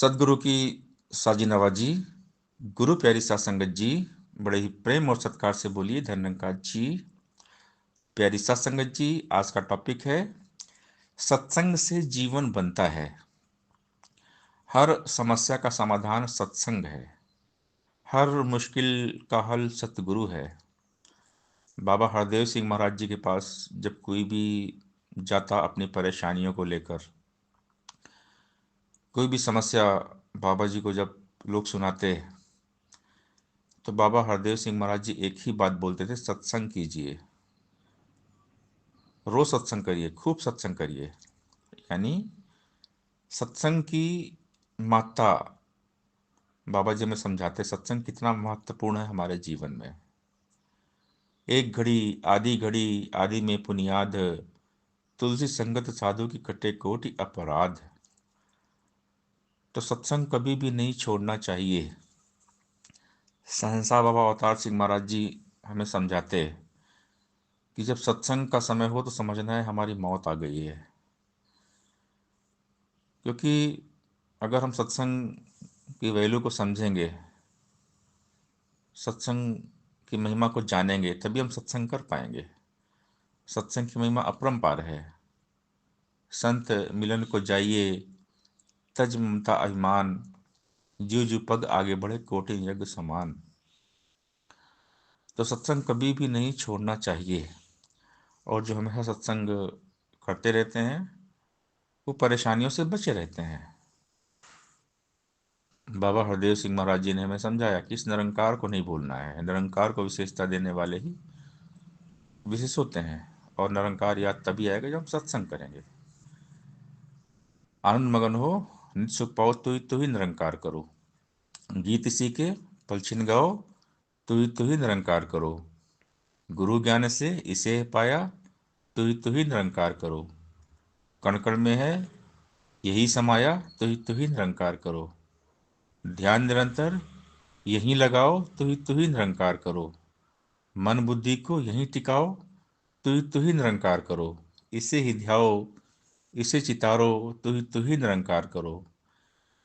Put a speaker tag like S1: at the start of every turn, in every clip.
S1: सदगुरु की साजी नवाजी, गुरु प्यारी सात संगत जी, बड़े ही प्रेम और सत्कार से बोलिए धन्यंकार जी। प्यारी सात संगत जी, आज का टॉपिक है सत्संग से जीवन बनता है। हर समस्या का समाधान सत्संग है। हर मुश्किल का हल सतगुरु है। बाबा हरदेव सिंह महाराज जी के पास जब कोई भी जाता अपनी परेशानियों को लेकर, कोई भी समस्या बाबा जी को जब लोग सुनाते, तो बाबा हरदेव सिंह महाराज जी एक ही बात बोलते थे, सत्संग कीजिए, रोज सत्संग करिए, खूब सत्संग करिए। यानी सत्संग की महत्ता बाबा जी हमें समझाते, सत्संग कितना महत्वपूर्ण है हमारे जीवन में। एक घड़ी आदि में पुनियाद, तुलसी संगत साधु की कटे कोटि अपराध। तो सत्संग कभी भी नहीं छोड़ना चाहिए। सहनसा बाबा अवतार सिंह महाराज जी हमें समझाते कि जब सत्संग का समय हो तो समझना है हमारी मौत आ गई है। क्योंकि अगर हम सत्संग की वैल्यू को समझेंगे, सत्संग की महिमा को जानेंगे, तभी हम सत्संग कर पाएंगे। सत्संग की महिमा अपरंपार है। संत मिलन को जाइए, तज ममता अभिमान, जीव जू पग आगे बढ़े कोटि यज्ञ समान। तो सत्संग कभी भी नहीं छोड़ना चाहिए। और जो हमेशा सत्संग करते रहते हैं वो परेशानियों से बचे रहते हैं। बाबा हरदेव सिंह महाराज जी ने हमें समझाया कि इस निरंकार को नहीं भूलना है। निरंकार को विशेषता देने वाले ही विशेष होते हैं। और निरंकार याद तभी आएगा जब हम सत्संग करेंगे। आनंद मगन हो, नित्य सुख पाओ, तू ही निरंकार करो। गीत सीखे पलछिन गाओ, तू ही निरंकार करो। गुरु ज्ञान से इसे पाया, तू ही निरंकार करो। कण कण में है यही समाया, तू ही निरंकार करो। ध्यान निरंतर यहीं लगाओ, तू ही निरंकार करो। मन बुद्धि को यहीं टिकाओ, तू ही निरंकार करो। इसे ही ध्याओ, इसे चितारो, तू ही निरंकार करो।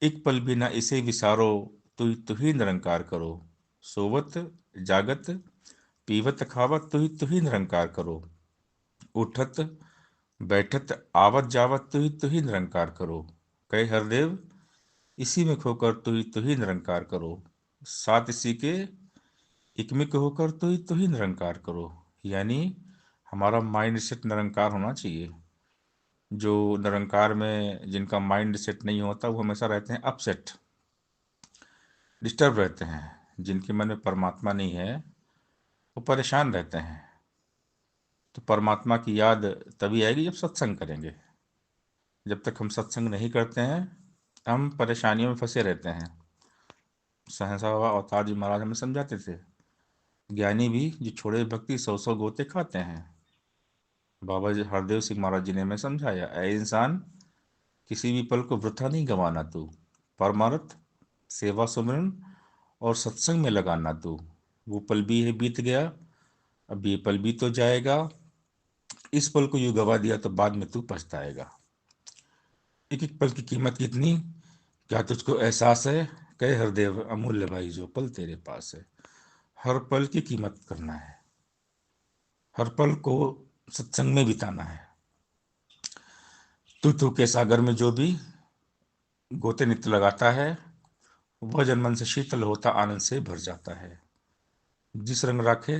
S1: एक पल भी ना इसे विसारो, तू ही निरंकार करो। सोवत जागत पीवत खावत, तू ही निरंकार करो। उठत बैठत आवत जावत, तू ही निरंकार करो। कहे हरदेव इसी में खोकर, तू ही निरंकार करो। सात इसी के इकमिक होकर, तू ही निरंकार करो। यानी हमारा माइंड सेट निरंकार होना चाहिए। जो निरंकार में जिनका माइंड सेट नहीं होता वो हमेशा रहते हैं अपसेट, डिस्टर्ब रहते हैं। जिनके मन में परमात्मा नहीं है वो परेशान रहते हैं। तो परमात्मा की याद तभी आएगी जब सत्संग करेंगे। जब तक हम सत्संग नहीं करते हैं हम परेशानियों में फंसे रहते हैं। सहसा बाबा अवतार जी महाराज हमें समझाते थे, ज्ञानी भी जो छोड़े भक्ति सौ सौ गोते खाते हैं। बाबा जी हरदेव सिंह महाराज जी ने हमें समझाया, ऐ इंसान किसी भी पल को वृथा नहीं गंवाना तू। परमार्थ सेवा सुमरन और सत्संग में लगाना तू। वो पल भी है बीत गया, अब ये पल भी तो जाएगा। इस पल को यूं गवा दिया तो बाद में तू पछताएगा। एक एक पल की कीमत कितनी, क्या तुझको एहसास है? कहे हरदेव अमूल्य भाई जो पल तेरे पास है। हर पल की कीमत करना है, हर पल को सत्संग में बिताना है। तू के सागर में जो भी गोते नित्य लगाता है, वह जन मन से शीतल होता आनंद से भर जाता है। जिस रंग राखे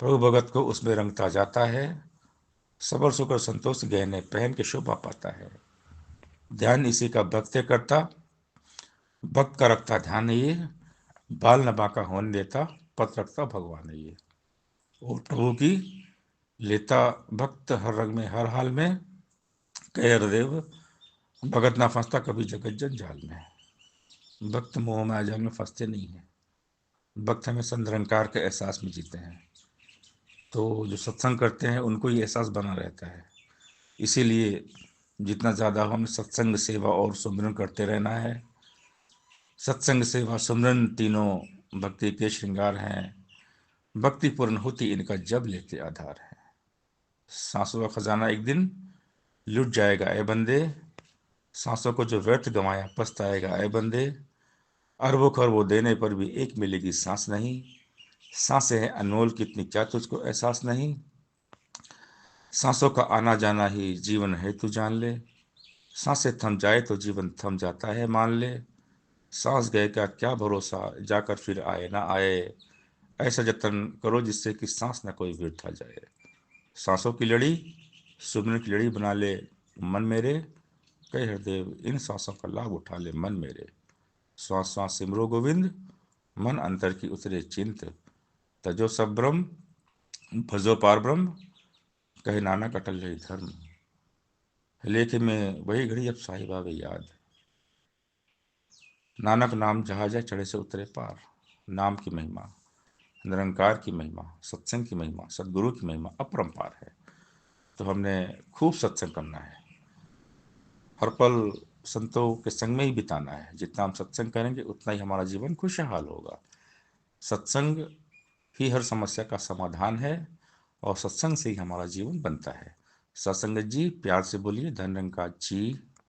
S1: प्रभु भगत को उसमें रंगता जाता है। सबर सुकर संतोष गहने पहन के शोभा पाता है। ध्यान इसी का भक्त करता, भक्त का रखता ध्यान ये। बाल न बांका होने देता, पथ रखता भगवान ये। और प्रभु की लेता भक्त हर रंग में हर हाल में। कहे हरदेव भगत ना फंसता कभी जगत जंजाल में। भक्त मोह माया जाल में फंसते नहीं है। भक्त हमेशा निरंकार के एहसास में जीते हैं। तो जो सत्संग करते हैं उनको ये एहसास बना रहता है। इसीलिए जितना ज़्यादा हम सत्संग सेवा और सुमिरन करते रहना है। सत्संग सेवा सुमिरन तीनों भक्ति के श्रृंगार हैं। भक्ति पूर्ण होती इनका जब लेते आधार है। सांसों का खजाना एक दिन लुट जाएगा ए बंदे, सांसों को जो व्यर्थ गंवाया पछताएगा ऐ बंदे। अरबों खरबों देने पर भी एक मिलेगी सांस नहीं। सांसें हैं अनमोल कितनी, क्या तुझको एहसास नहीं। सांसों का आना जाना ही जीवन है तू जान ले। सांसें थम जाए तो जीवन थम जाता है मान ले। सांस गए का क्या भरोसा, जाकर फिर आए ना आए। ऐसा जतन करो जिससे कि सांस न कोई वृथा जाए। सांसों की लड़ी सुमिरन की लड़ी बना ले मन मेरे। कई हृदय इन सांसों का लाभ उठा ले मन मेरे। श्वास श्वास सिमरो गोविंद, मन अंतर की उतरे चिंत। तजो सब ब्रह्म भजो पार ब्रह्म, कहे नानक अटल रही धर्म। लेखे में वही घड़ी अब साहिब आवे याद। नानक नाम जहाँ जाए चढ़े से उतरे पार। नाम की महिमा, निरंकार की महिमा, सत्संग की महिमा, सदगुरु की महिमा अपरंपार है। तो हमने खूब सत्संग करना है, हर पल संतों के संग में ही बिताना है। जितना हम सत्संग करेंगे उतना ही हमारा जीवन खुशहाल होगा। सत्संग ही हर समस्या का समाधान है और सत्संग से ही हमारा जीवन बनता है। सत्संगत जी प्यार से बोलिए धन निरंकार जी